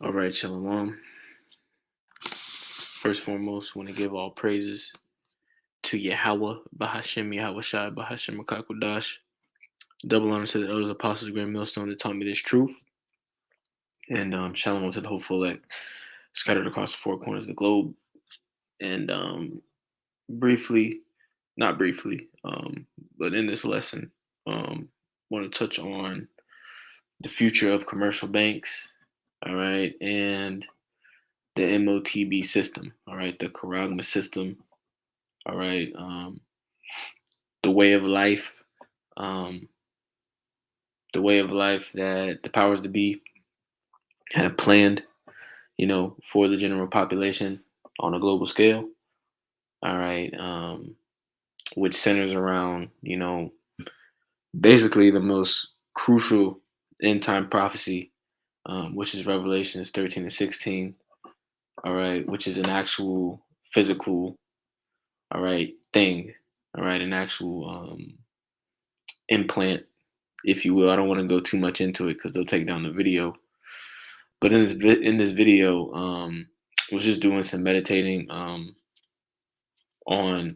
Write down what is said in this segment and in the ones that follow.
All right, Shalom. First and foremost, want to give all praises to Yahweh, Bahashem, Yahweh Shai, Bahashem, Makakudash. Double honor to the elders, apostles, grand millstone that taught me this truth. And Shalom to the whole elect scattered across the four corners of the globe. And briefly, not briefly, but in this lesson, want to touch on the future of commercial banks, all right, and the MOTB system, all right, the karagma system, all right, the way of life, um, the way of life that the powers to be have planned, for the general population on a global scale, all right, which centers around, basically the most crucial end time prophecy, which is Revelations 13 and 16, all right, which is an actual physical, all right, thing, all right, an actual implant, if you will. I don't want to go too much into it because they'll take down the video. But in this video, was just doing some meditating on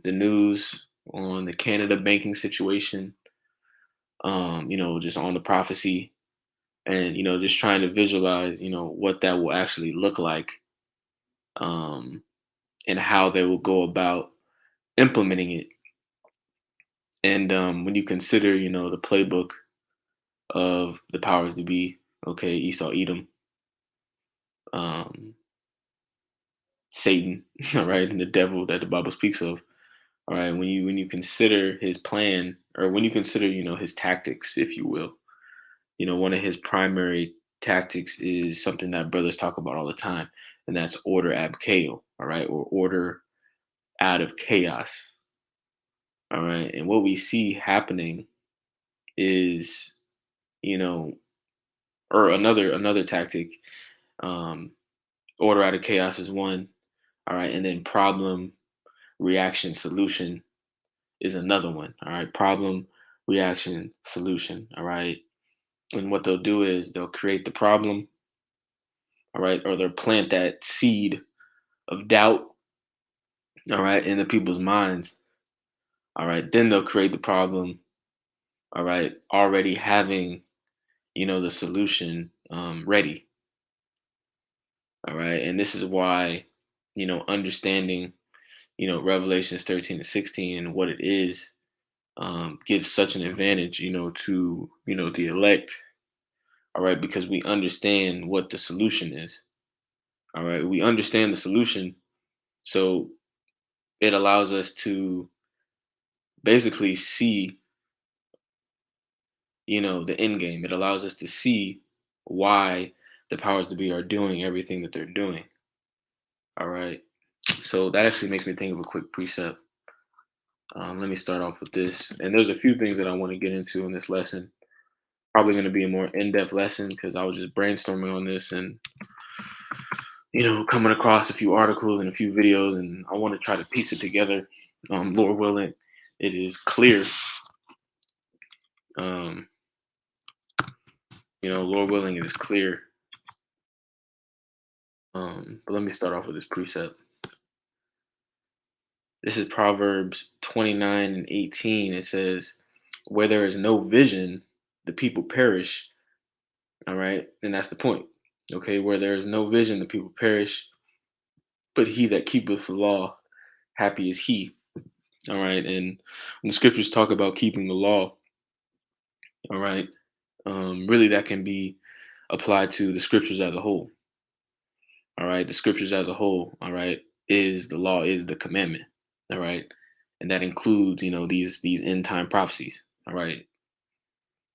the news, on the Canada banking situation, just on the prophecy, and just trying to visualize, what that will actually look like, um, and how they will go about implementing it. And when you consider, the playbook of the powers to be, okay, Esau, Edom, um, Satan, all right, and the devil that the Bible speaks of. All right, when you consider his plan, or when you consider, his tactics, if you will, one of his primary tactics is something that brothers talk about all the time, and that's order ab chaos, all right, or order out of chaos. All right. And what we see happening is, you know, or another tactic, um, order out of chaos is one. All right, and then problem, reaction, solution is another one. All right, problem, reaction, solution. All right, and what they'll do is they'll create the problem. All right, or they'll plant that seed of doubt. All right, in the people's minds. All right, then they'll create the problem. All right, already having the solution ready. All right, and this is why understanding Revelations 13 and 16 and what it is, gives such an advantage, to the elect. All right, because we understand what the solution is. All right, we understand the solution, so it allows us to basically see, the end game. It allows us to see why the powers to be are doing everything that they're doing. All right, so that actually makes me think of a quick precept. Let me start off with this, and there's a few things that I want to get into in this lesson. Probably going to be a more in-depth lesson because I was just brainstorming on this and coming across a few articles and a few videos, and I want to try to piece it together. Lord willing, it is clear. Lord willing, it is clear. But let me start off with this precept. This is Proverbs 29 and 18. It says, "Where there is no vision, the people perish." All right, and that's the point. Okay, where there is no vision, the people perish, but he that keepeth the law, happy is he. All right, and when the scriptures talk about keeping the law, all right, really that can be applied to the scriptures as a whole. All right, the scriptures as a whole, all right, is the law, is the commandment. All right, and that includes these end time prophecies. All right,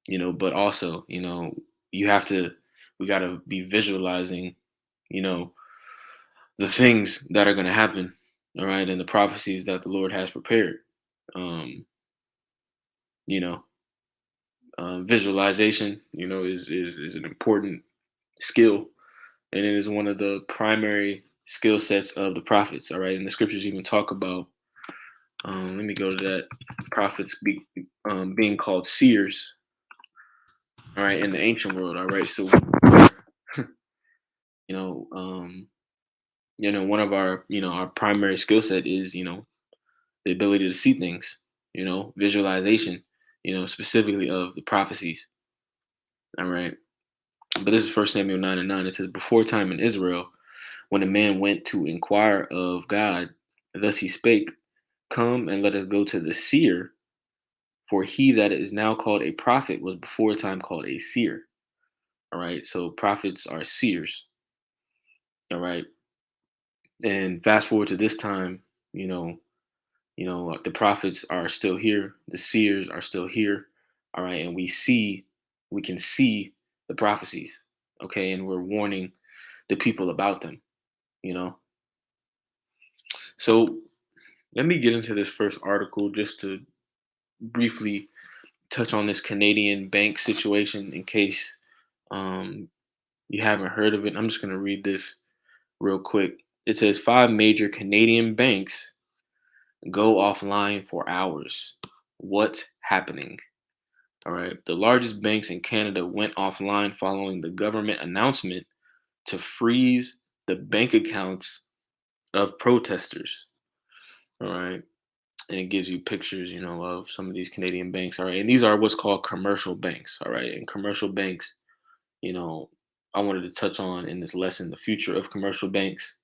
but also you have to we got to be visualizing you know the things that are going to happen, all right, and the prophecies that the Lord has prepared. um you know Visualization is an important skill, and it is one of the primary skill sets of the prophets, all right, and the scriptures even talk about, let me go to that, prophets being called seers, all right, in the ancient world. All right, so You know, one of our our primary skill set is the ability to see things. Visualization. Specifically of the prophecies. All right. But this is First Samuel 9:9. It says, "Before time in Israel, when a man went to inquire of God, thus he spake, Come and let us go to the seer, for he that is now called a prophet was before time called a seer." All right. So prophets are seers. All right. And fast forward to this time, you know, the prophets are still here, the seers are still here. All right. And we can see the prophecies. Okay. And we're warning the people about them, you know. So let me get into this first article just to briefly touch on this Canadian bank situation in case um, you haven't heard of it. I'm just going to read this real quick. It says five major Canadian banks go offline for hours. What's happening? All right. The largest banks in Canada went offline following the government announcement to freeze the bank accounts of protesters. All right. And it gives you pictures, of some of these Canadian banks. All right. And these are what's called commercial banks. All right. And commercial banks, you know, I wanted to touch on in this lesson the future of commercial banks.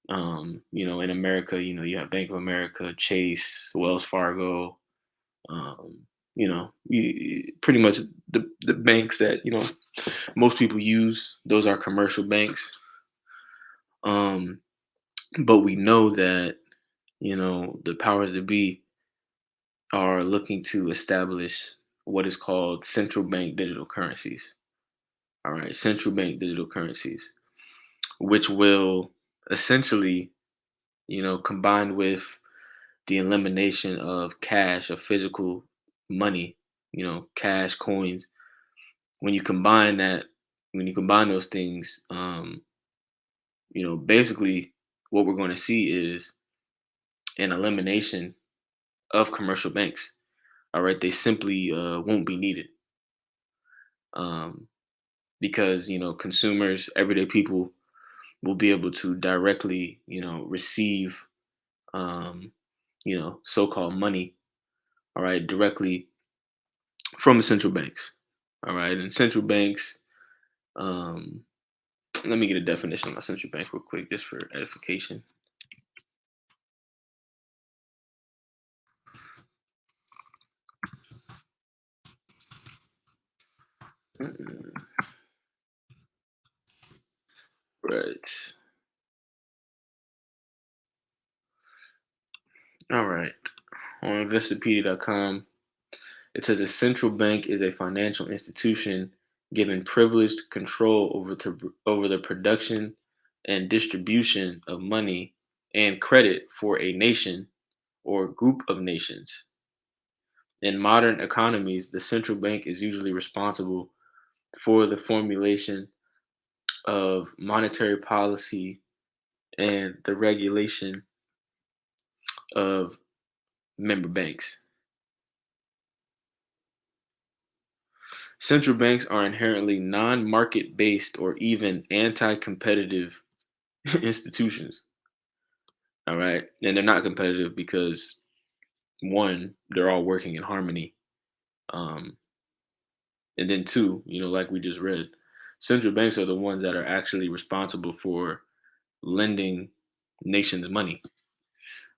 In America, you have Bank of America, Chase, Wells Fargo, pretty much the banks that, most people use, those are commercial banks. Um, but we know that, the powers that be are looking to establish what is called central bank digital currencies. All right, central bank digital currencies, which will essentially, combined with the elimination of cash, of physical money, cash, coins. When you combine that, when you combine those things, basically what we're going to see is an elimination of commercial banks. All right, they simply won't be needed. Um, because consumers, everyday people will be able to directly receive so-called money, all right, directly from the central banks. All right, and central banks, um let me get a definition of my central bank real quick just for edification. Mm, right. All right, on investopedia.com. It says a central bank is a financial institution given privileged control over the production and distribution of money and credit for a nation or group of nations. In modern economies, the central bank is usually responsible for the formulation of monetary policy and the regulation of member banks. Central banks are inherently non market based or even anti competitive institutions. All right. And they're not competitive because, one, they're all working in harmony. Um, and then, two, like we just read, central banks are the ones that are actually responsible for lending nations money.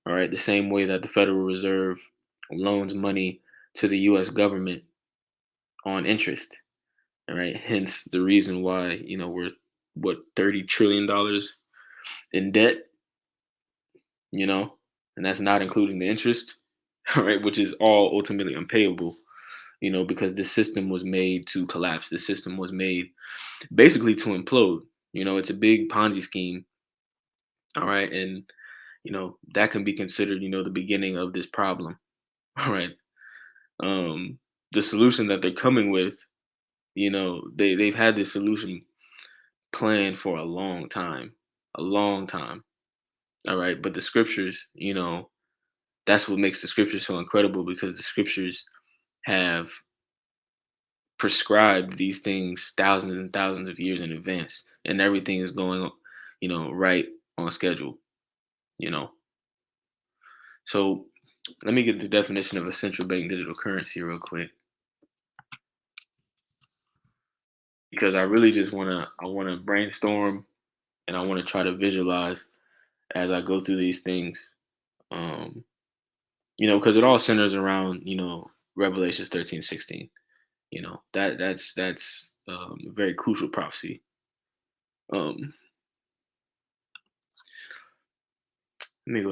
All right. The same way that the Federal Reserve loans money to the US government on interest. All right. Hence the reason why, we're what, $30 trillion in debt, you know, and that's not including the interest, all right, which is all ultimately unpayable, because this system was made to collapse. The system was made basically to implode. It's a big Ponzi scheme, all right, and that can be considered, the beginning of this problem, all right. Um, the solution that they're coming with, they've had this solution planned for a long time, all right. But the scriptures, that's what makes the scriptures so incredible because the scriptures have prescribed these things thousands and thousands of years in advance, and everything is going, right on schedule. You know, so let me get the definition of a central bank digital currency real quick because I really just wanna brainstorm and I wanna try to visualize as I go through these things. Um, because it all centers around Revelations 13:16. That's a very crucial prophecy. Um, let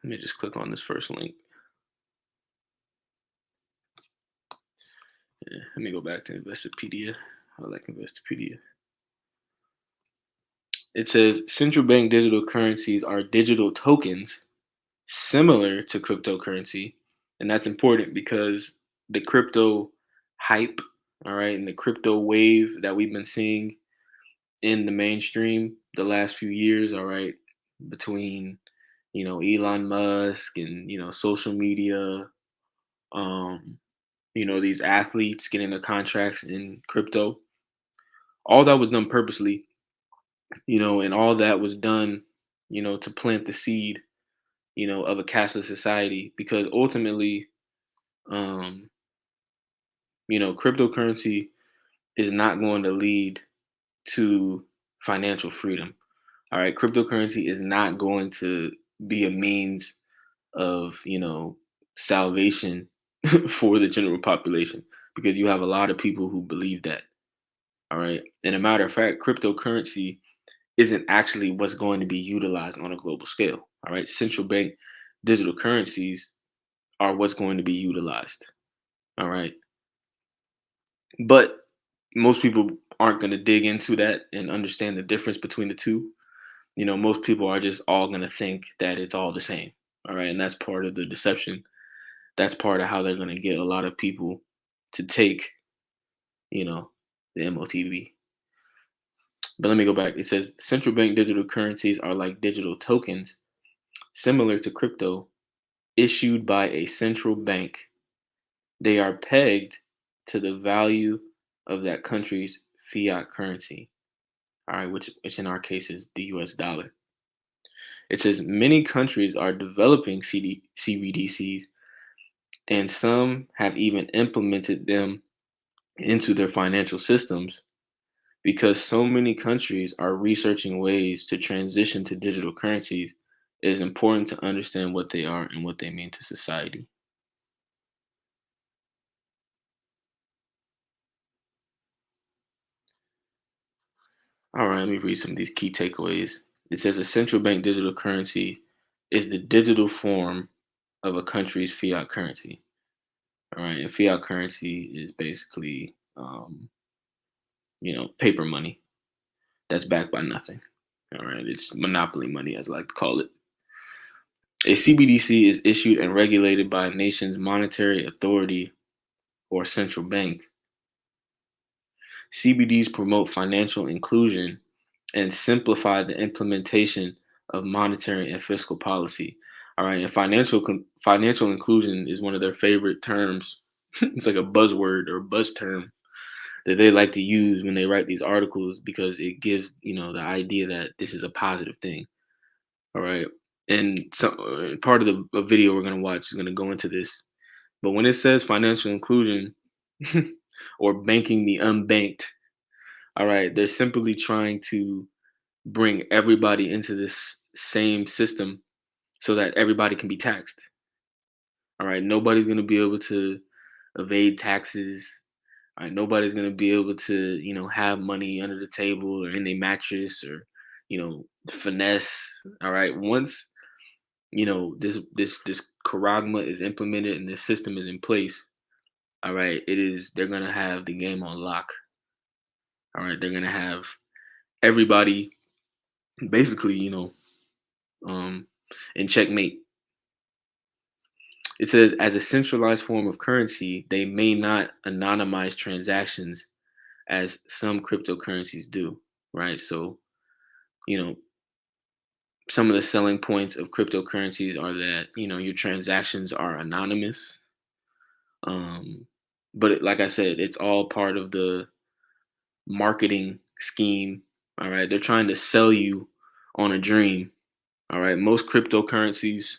me just click on this first link. Yeah, let me go back to Investopedia. I like Investopedia. It says central bank digital currencies are digital tokens similar to cryptocurrency. And that's important because the crypto hype, all right, and the crypto wave that we've been seeing in the mainstream the last few years, all right, between, Elon Musk and, social media, um, these athletes getting their contracts in crypto, all that was done purposely, and all that was done, to plant the seed, of a cashless society because ultimately, um, cryptocurrency is not going to lead to financial freedom. All right, cryptocurrency is not going to be a means of, salvation for the general population because you have a lot of people who believe that. All right. And a matter of fact, cryptocurrency isn't actually what's going to be utilized on a global scale. All right. Central bank digital currencies are what's going to be utilized. All right. But most people aren't going to dig into that and understand the difference between the two. Most people are just all going to think that it's all the same. All right. And that's part of the deception. That's part of how they're going to get a lot of people to take, you know, the MOTB. But let me go back. It says central bank digital currencies are like digital tokens similar to crypto issued by a central bank. They are pegged to the value of that country's fiat currency. All right, which in our case is the US dollar. It says many countries are developing CBDCs and some have even implemented them into their financial systems because so many countries are researching ways to transition to digital currencies. It is important to understand what they are and what they mean to society. All right, let me read some of these key takeaways. It says a central bank digital currency is the digital form of a country's fiat currency. All right, and fiat currency is basically, paper money that's backed by nothing. All right, it's monopoly money, as I like to call it. A CBDC is issued and regulated by a nation's monetary authority or central bank. CBDs promote financial inclusion and simplify the implementation of monetary and fiscal policy. All right, and financial inclusion is one of their favorite terms. It's like a buzzword or a buzz term that they like to use when they write these articles because it gives the idea that this is a positive thing. All right, and so part of the video we're gonna watch is gonna go into this. But when it says financial inclusion or banking the unbanked, all right, they're simply trying to bring everybody into this same system so that everybody can be taxed. All right, nobody's going to be able to evade taxes. All right, nobody's going to be able to, have money under the table or in their mattress or, finesse. All right, once this karagma is implemented and this system is in place, all right, they're gonna have the game on lock. All right, they're gonna have everybody basically, um, in checkmate. It says as a centralized form of currency, they may not anonymize transactions as some cryptocurrencies do. Right. So, you know, some of the selling points of cryptocurrencies are that, your transactions are anonymous. Um, But like I said, it's all part of the marketing scheme. All right. They're trying to sell you on a dream. All right. Most cryptocurrencies,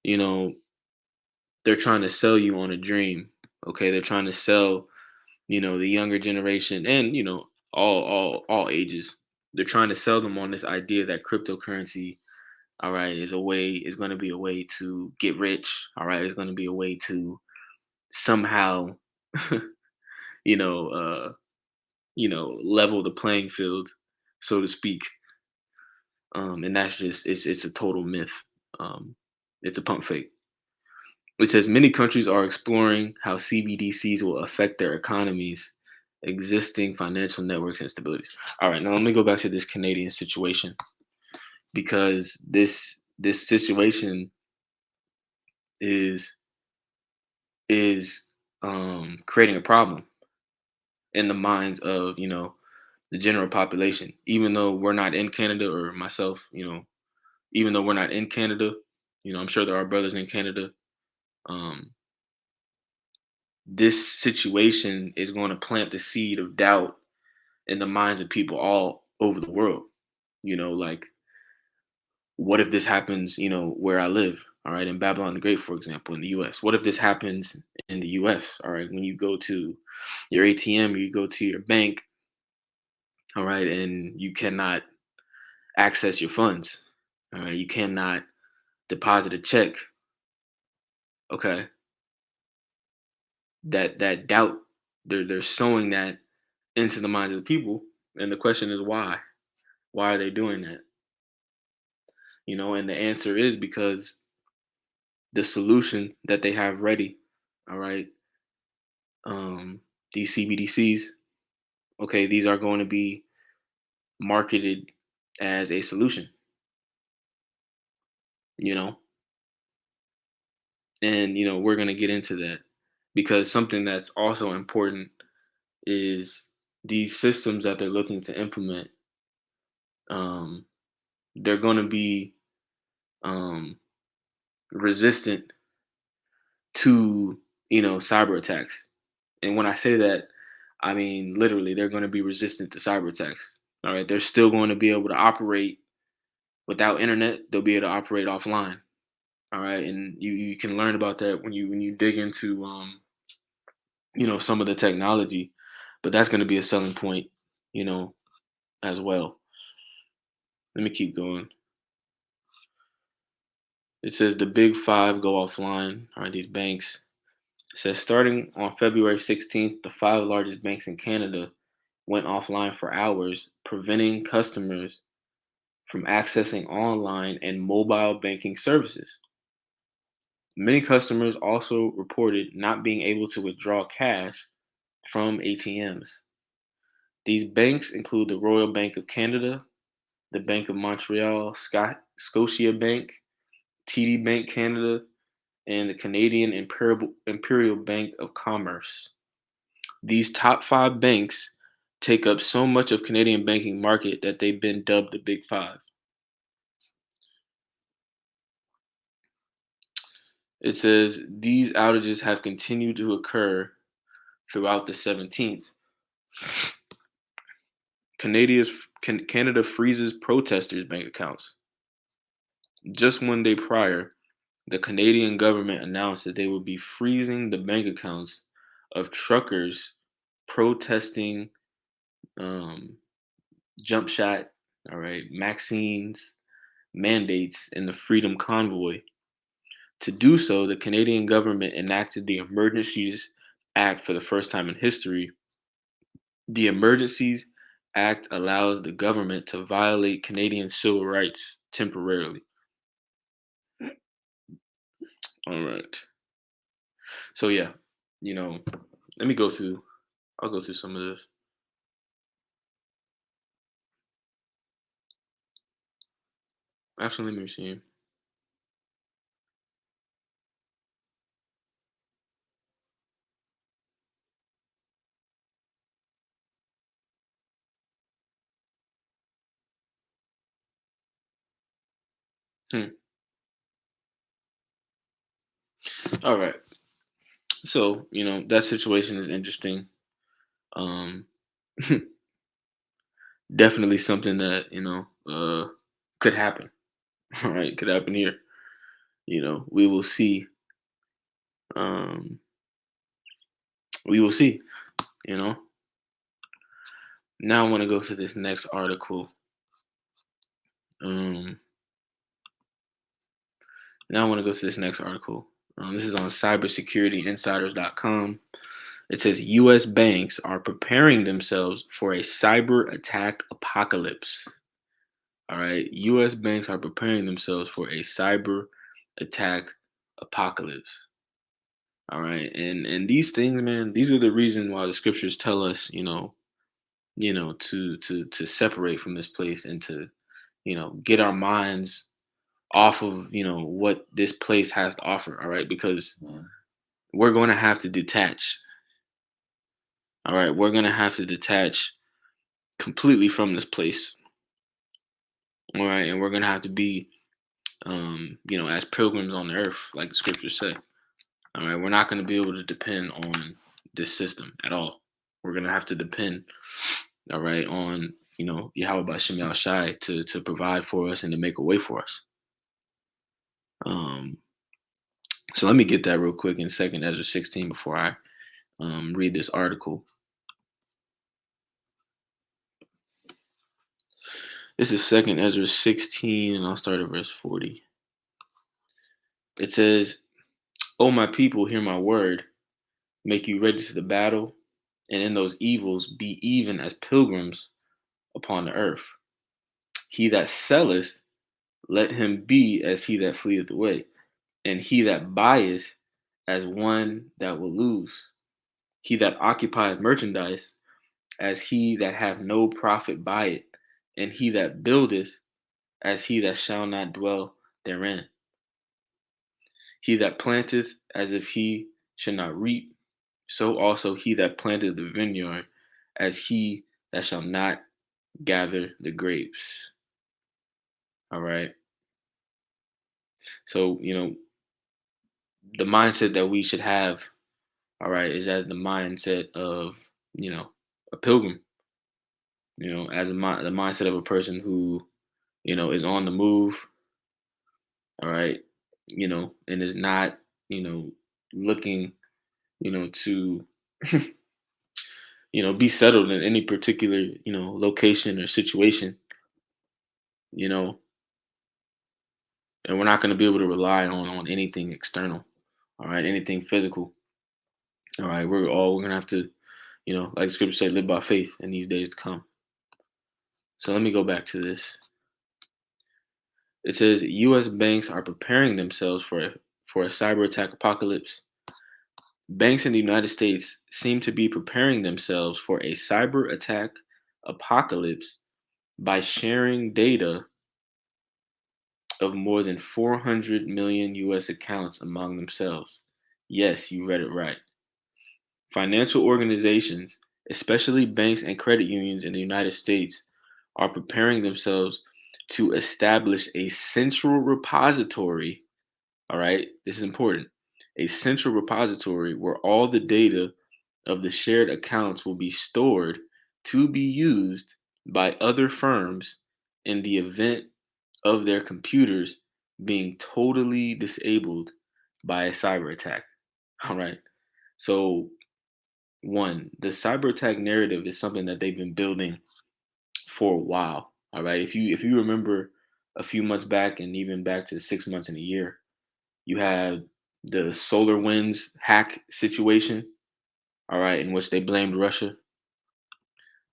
you know, they're trying to sell you on a dream. Okay. They're trying to sell, the younger generation and, all ages. They're trying to sell them on this idea that cryptocurrency, all right, is going to be a way to get rich. All right. It's going to be a way to somehow, you know, uh, level the playing field, so to speak. And that's just it's a total myth. Um, it's a pump fake. It says many countries are exploring how CBDCs will affect their economies, existing financial networks, and stabilities. All right, now let me go back to this Canadian situation because this situation is is creating a problem in the minds of the general population. Even though we're not in Canada, or myself, even though we're not in Canada, I'm sure there are brothers in Canada. Um, this situation is going to plant the seed of doubt in the minds of people all over the world. Like, what if this happens, where I live? All right, in Babylon the Great, for example, in the US. What if this happens in the US? All right, when you go to your ATM or you go to your bank, all right, and you cannot access your funds. All right, you cannot deposit a check. Okay, that doubt, they're sowing that into the minds of the people, and the question is why? Why are they doing that? And the answer is because the solution that they have ready, all right, these CBDCs, okay, these are going to be marketed as a solution, you know, and we're going to get into that because something that's also important is these systems that they're looking to implement. Um, they're going to be um, resistant to cyber attacks. And when I say that, I mean literally they're going to be resistant to cyber attacks. All right, they're still going to be able to operate without internet. They'll be able to operate offline. All right, and you can learn about that when you dig into some of the technology, but that's going to be a selling point, you know, as well. Let me keep going. It says the big five go offline. All right, these banks. It says starting on February 16th, the five largest banks in Canada went offline for hours, preventing customers from accessing online and mobile banking services. Many customers also reported not being able to withdraw cash from ATMs. These banks include the Royal Bank of Canada, the Bank of Montreal, Scotia Bank, TD Bank Canada, and the Canadian Imperial Bank of Commerce. These top five banks take up so much of Canadian banking market that they've been dubbed the Big Five. It says these outages have continued to occur throughout the 17th. Canada freezes protesters' bank accounts. Just one day prior, the Canadian government announced that they would be freezing the bank accounts of truckers protesting um, jump shot, all right, Maxine's mandates in the Freedom Convoy. To do so, the Canadian government enacted the Emergencies Act for the first time in history. The Emergencies Act allows the government to violate Canadian civil rights temporarily. All right. So yeah, you know, let me go through. I'll go through some of this. Actually, let me see. Hmm. All right. So, that situation is interesting. Um, Definitely something that, could happen. All right, could happen here. We will see. Um, we will see, you know. Now I want to go to this next article. Um, Now I want to go to this next article. This is on cybersecurityinsiders.com. It says US banks are preparing themselves for a cyber attack apocalypse. All right. US banks are preparing themselves for a cyber attack apocalypse. All right. And these things, man, these are the reason why the scriptures tell us, to separate from this place and to, get our minds off of, what this place has to offer. All right. Because we're going to have to detach. All right. We're going to have to detach completely from this place. All right. And we're going to have to be, as pilgrims on the earth, like the scriptures say. All right. We're not going to be able to depend on this system at all. We're going to have to depend, all right, on, Yahweh Bashem Yahushai to provide for us and to make a way for us. Um, so let me get that real quick in Second Ezra 16 before I read this article. This is Second Ezra 16, and I'll start at verse 40. It says, "O my people, hear my word. Make you ready to the battle, and in those evils be even as pilgrims upon the earth. He that selleth, let him be as he that fleeth away, and he that buyeth as one that will lose. He that occupieth merchandise as he that hath no profit by it, and he that buildeth as he that shall not dwell therein. He that planteth as if he should not reap, so also he that planteth the vineyard as he that shall not gather the grapes." All right. So, the mindset that we should have, all right, is as the mindset of, a pilgrim, as the mindset of a person who, is on the move, all right, and is not, looking, to, be settled in any particular, location or situation, you know, and we're not going to be able to rely on anything external, all right, anything physical, all right. We're gonna have to, like the scripture say, live by faith in these days to come. So let me go back to this. It says U.S. banks are preparing themselves for a cyber attack apocalypse. Banks in the United States seem to be preparing themselves for a cyber attack apocalypse by sharing data of more than 400 million U.S. accounts among themselves. Yes, you read it right. Financial organizations, especially banks and credit unions in the United States, are preparing themselves to establish a central repository. All right, this is important. A central repository where all the data of the shared accounts will be stored to be used by other firms in the event of their computers being totally disabled by a cyber attack. All right. So, one, the cyber attack narrative is something that they've been building for a while. All right. If you remember a few months back and even back to 6 months in a year, you had the solar winds hack situation, all right, in which they blamed Russia.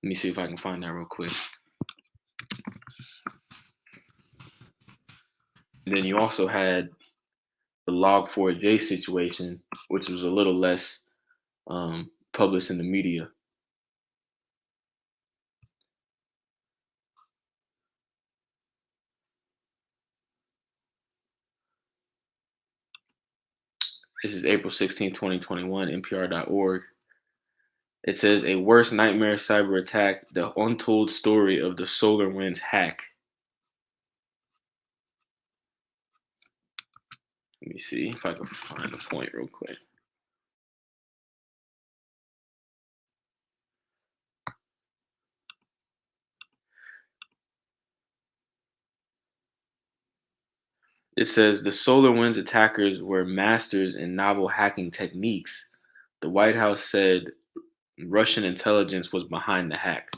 Let me see if I can find that real quick. And then you also had the Log4j situation, which was a little less published in the media. This is April 16, 2021, NPR.org. It says a worst nightmare cyber attack, the untold story of the SolarWinds hack. Let me see if I can find the point real quick. It says the SolarWinds attackers were masters in novel hacking techniques. The White House said Russian intelligence was behind the hack.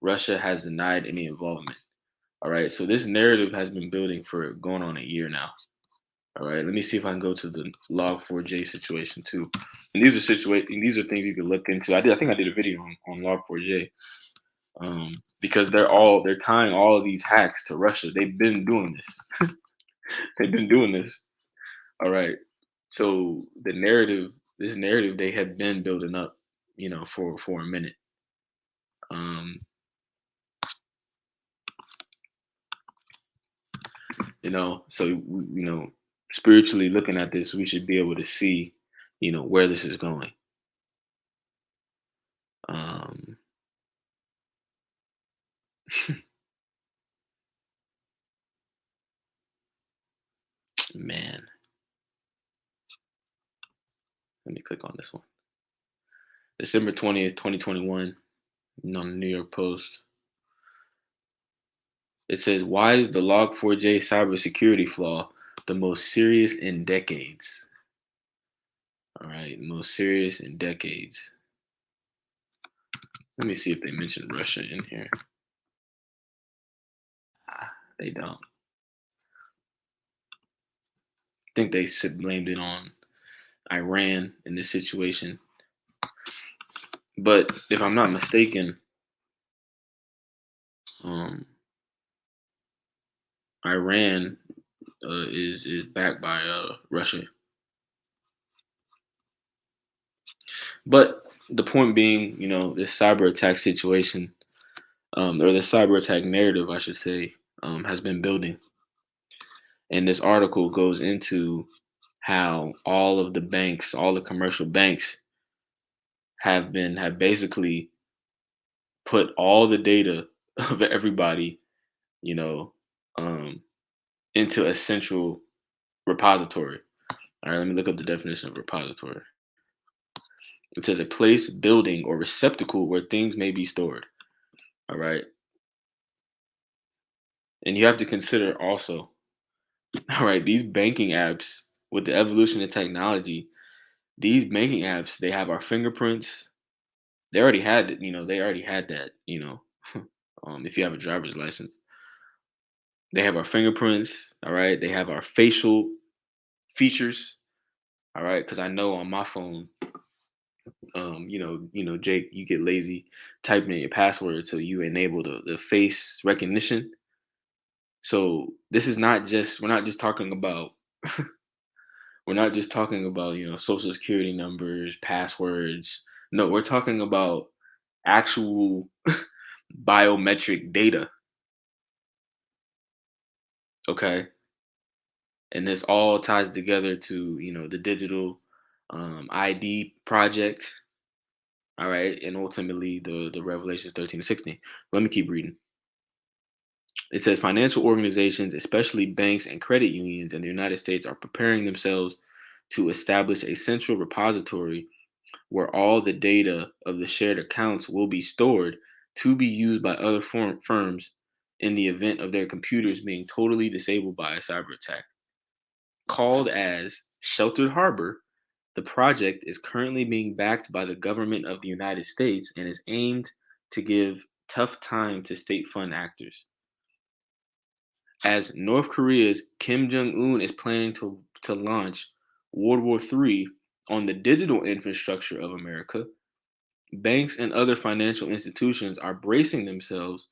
Russia has denied any involvement. All right, so this narrative has been building for going on a year now. All right, let me see if I can go to the Log4j situation too. And these are things you can look into. I think I did a video on Log4j. Because they're tying all of these hacks to Russia. They've been doing this. They've been doing this. All right. So this narrative, they have been building up, for a minute. Um, so spiritually looking at this, we should be able to see, where this is going. Um, man, let me click on this one. December 20th, 2021, on the New York Post. It says, why is the Log4j cybersecurity flaw the most serious in decades? All right, most serious in decades. Let me see if they mentioned Russia in here. They don't. I think they blamed it on Iran in this situation. But if I'm not mistaken, um, Iran is backed by Russia. But the point being, this cyber attack situation, or the cyber attack narrative, I should say, has been building. And this article goes into how all of the banks, all the commercial banks, have basically put all the data of everybody, you know, um, into a central repository. All right, let me look up the definition of repository. It says a place, building, or receptacle where things may be stored. All right, and you have to consider also, all right, these banking apps with the evolution of technology, these banking apps, they have our fingerprints. They already had it, they already had that, if you have a driver's license. They have our fingerprints, all right? They have our facial features, all right? Because I know on my phone, Jake, you get lazy typing in your password, so you enable the face recognition. So this is not just we're not just talking about we're not just talking about social security numbers, passwords. No, we're talking about actual biometric data. Okay, and this all ties together to the digital ID project. All right, and ultimately the Revelations 13 to 16. Let me keep reading. It says financial organizations, especially banks and credit unions in the United States, are preparing themselves to establish a central repository where all the data of the shared accounts will be stored to be used by other firms in the event of their computers being totally disabled by a cyber attack. Called as Sheltered Harbor, the project is currently being backed by the government of the United States and is aimed to give tough time to state fund actors. As North Korea's Kim Jong un is planning to launch World War III on the digital infrastructure of America, banks and other financial institutions are bracing themselves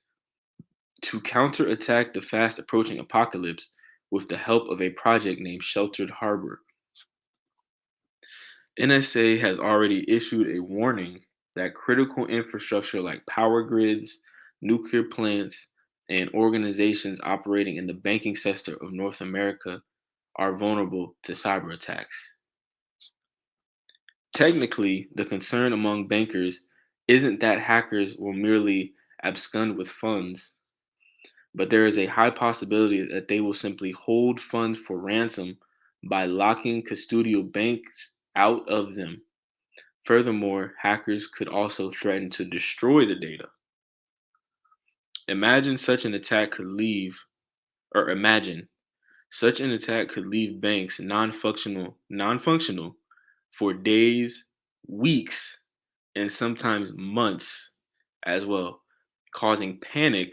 to counterattack the fast approaching apocalypse with the help of a project named Sheltered Harbor. NSA has already issued a warning that critical infrastructure like power grids, nuclear plants, and organizations operating in the banking sector of North America are vulnerable to cyber attacks. Technically, the concern among bankers isn't that hackers will merely abscond with funds, but there is a high possibility that they will simply hold funds for ransom by locking custodial banks out of them. Furthermore, hackers could also threaten to destroy the data. Imagine such an attack could leave, or imagine Such an attack could leave banks non-functional for days, weeks, and sometimes months as well, causing panic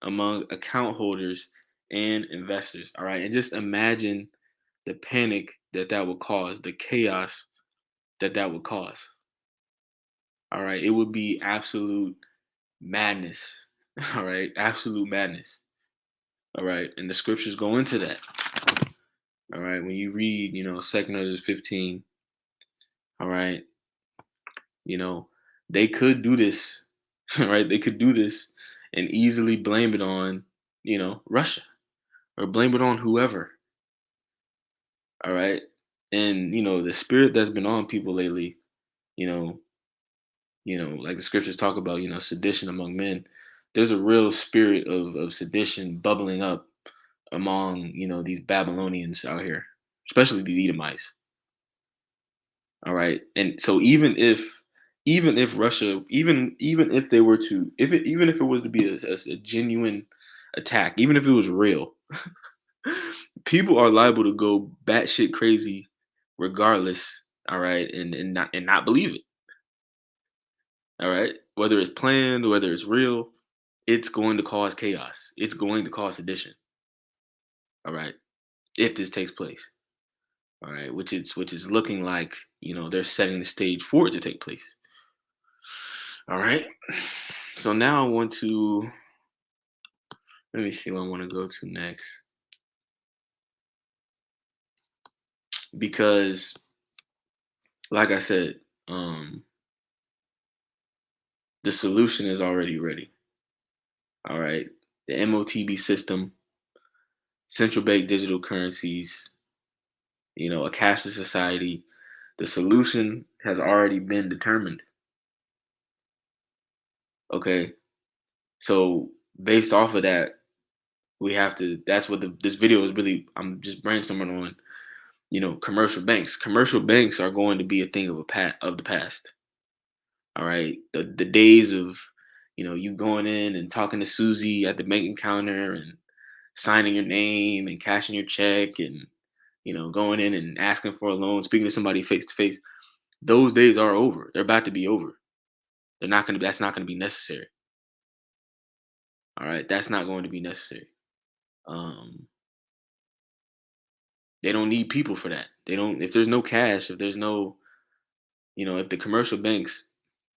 among account holders and investors. All right, and just imagine the panic that would cause, the chaos that would cause. All right, it would be absolute madness. All right, absolute madness. All right, and the scriptures go into that. All right, when you read, 2 Corinthians 15, all right, you know, they could do this, right? They could do this and easily blame it on, Russia or blame it on whoever. All right. And, the spirit that's been on people lately, you know, like the scriptures talk about, sedition among men. There's a real spirit of sedition bubbling up among, these Babylonians out here, especially the Edomites. All right. And so even if Russia, even if they were to, even if it was to be a genuine attack, even if it was real, people are liable to go batshit crazy regardless. All right, and not believe it. All right, whether it's planned, whether it's real, it's going to cause chaos. It's going to cause sedition. All right, if this takes place. All right, which is looking like they're setting the stage for it to take place. All right. So now I want to let me see what I want to go to next because, like I said, the solution is already ready. All right, the MOTB system, central bank digital currencies, a cashless society. The solution has already been determined. Okay, so based off of that, we have to. That's what this video is really. I'm just brainstorming on. Commercial banks. Commercial banks are going to be a thing of the past. All right. The days of, you going in and talking to Susie at the banking counter and signing your name and cashing your check and, going in and asking for a loan, speaking to somebody face to face. Those days are over. They're about to be over. That's not gonna be necessary. All right. That's not going to be necessary. Um, they don't need people for that. They don't, if there's no cash, if there's no, if the commercial banks,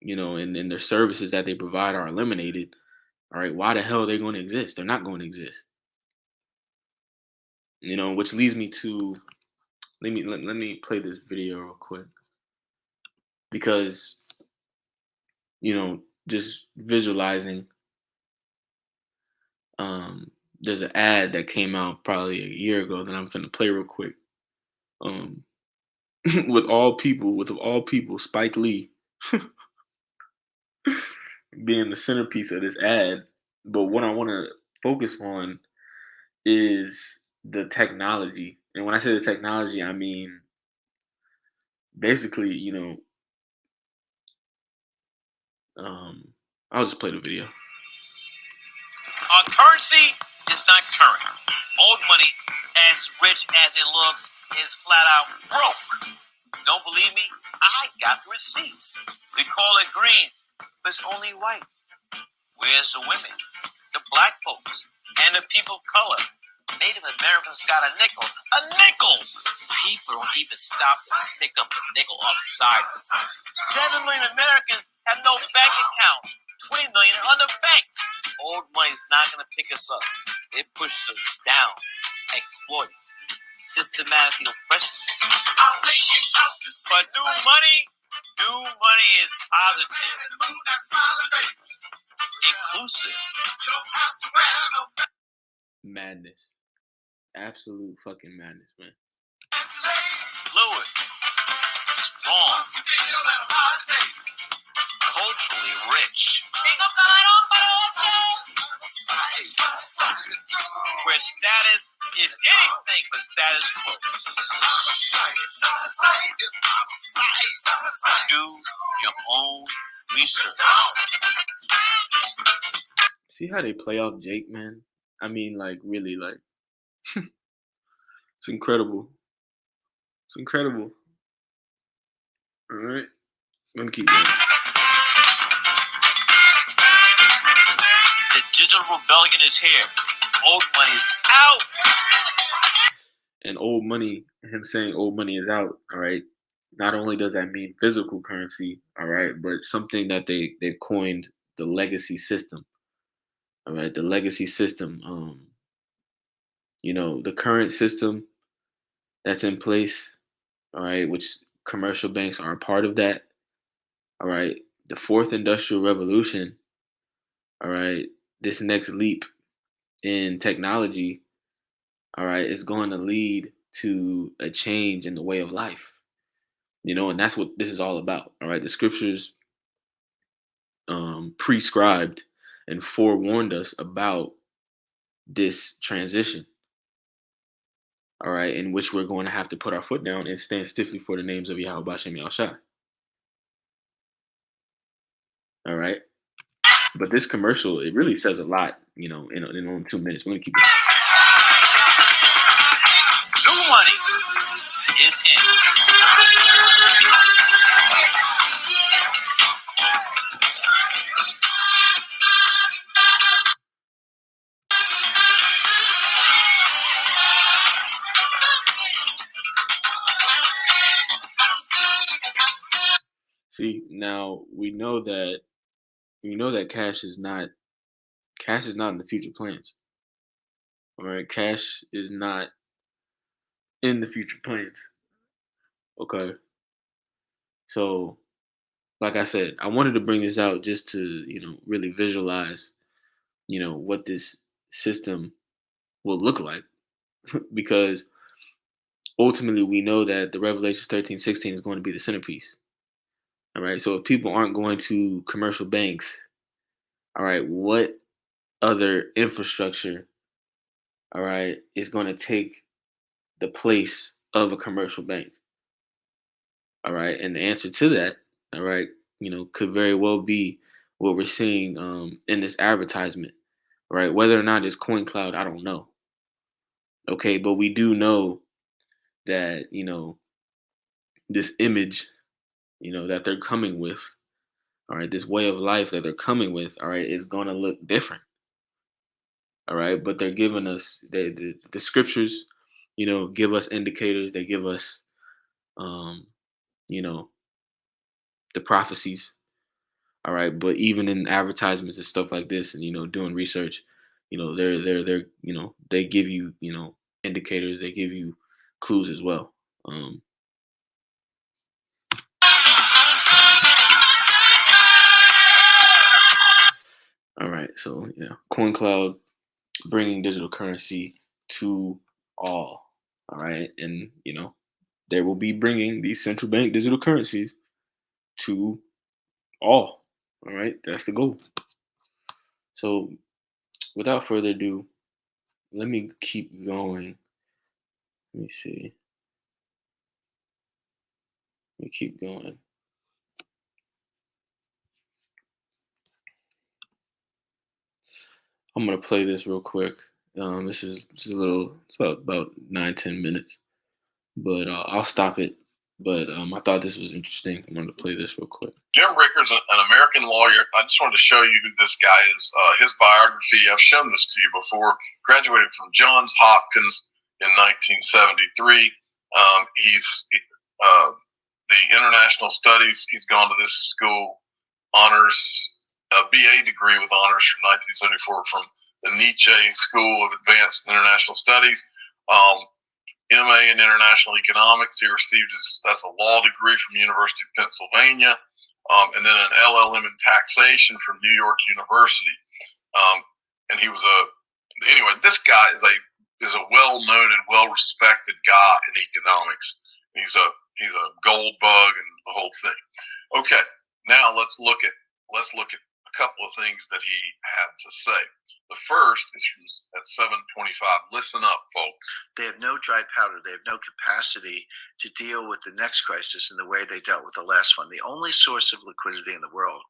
and their services that they provide are eliminated, all right, why the hell are they going to exist? They're not going to exist. Which leads me to let me play this video real quick because just visualizing. Um, there's an ad that came out probably a year ago that I'm finna play real quick. Um, with all people, Spike Lee being the centerpiece of this ad. But what I want to focus on is the technology. And when I say the technology, I mean basically, I'll just play the video. Currency is not current. Old money, as rich as it looks, is flat out broke. Don't believe me? I got the receipts. We call it green, but it's only white. Where's the women, the black folks, and the people of color? Native Americans got a nickel. A nickel! People don't even stop to pick up the nickel off the side. 7 million Americans have no bank account. 20 million are underbanked. Old money's not going to pick us up. It pushes us down, exploits, systematically oppresses us. But new money is positive, inclusive. Madness. Absolute fucking madness, man. Fluid, strong, culturally rich. Where status is anything but status quo. Do your own research. See how they play off Jake, man? I mean, like, really, like, It's incredible. It's incredible. All right. I'm gonna keep going. The digital rebellion is here. Old money is out. And old money, him saying old money is out, all right. Not only does that mean physical currency, all right, but something that they've coined the legacy system. All right, the legacy system. The current system that's in place, all right, which commercial banks are a part of that. All right. The fourth industrial revolution, all right, this next leap in technology, all right, is going to lead to a change in the way of life. And that's what this is all about. All right. The scriptures prescribed and forewarned us about this transition, all right, in which we're going to have to put our foot down and stand stiffly for the names of Yahweh Bashem Yahushua. All right. But this commercial, it really says a lot, in only 2 minutes. We're going to keep going. New money is in. See, now we know that cash is not in the future plans. All right, cash is not in the future plans. Okay, so like I said, I wanted to bring this out just to really visualize what this system will look like because ultimately we know that the Revelations 13:16 is going to be the centerpiece. All right, so if people aren't going to commercial banks, all right, what other infrastructure, all right, is going to take the place of a commercial bank? All right. And the answer to that, all right, could very well be what we're seeing in this advertisement. Right. Whether or not it's CoinCloud, I don't know. Okay. But we do know that, this image, that they're coming with, all right, this way of life that they're coming with, all right, is going to look different. All right. But they're giving us the scriptures, give us indicators. They give us, um, you know, the prophecies. All right, but even in advertisements and stuff like this, and doing research, they give you indicators, they give you clues as well. All right, so yeah, CoinCloud bringing digital currency to all. All right, and they will be bringing these central bank digital currencies to all. All right, that's the goal. So without further ado, let me keep going. Let me see. Let me keep going. I'm gonna play this real quick. This is a little. It's about 9-10 minutes, but I'll stop it. But I thought this was interesting. I'm gonna play this real quick. Jim Ricker's an American lawyer. I just wanted to show you who this guy is. His biography, I've shown this to you before. Graduated from Johns Hopkins in 1973. He's the international studies. He's gone to this school, honors, a BA degree with honors from 1974 from the Nietzsche School of Advanced International Studies. MA in International Economics. He received that's a law degree from the University of Pennsylvania, and then an LLM in taxation from New York University. And he was anyway. This guy is a well-known and well-respected guy in economics. He's a gold bug and the whole thing. Okay, now let's look at a couple of things that he had to say. The first is at 7:25. Listen up, folks. They have no dry powder. They have no capacity to deal with the next crisis in the way they dealt with the last one. The only source of liquidity in the world,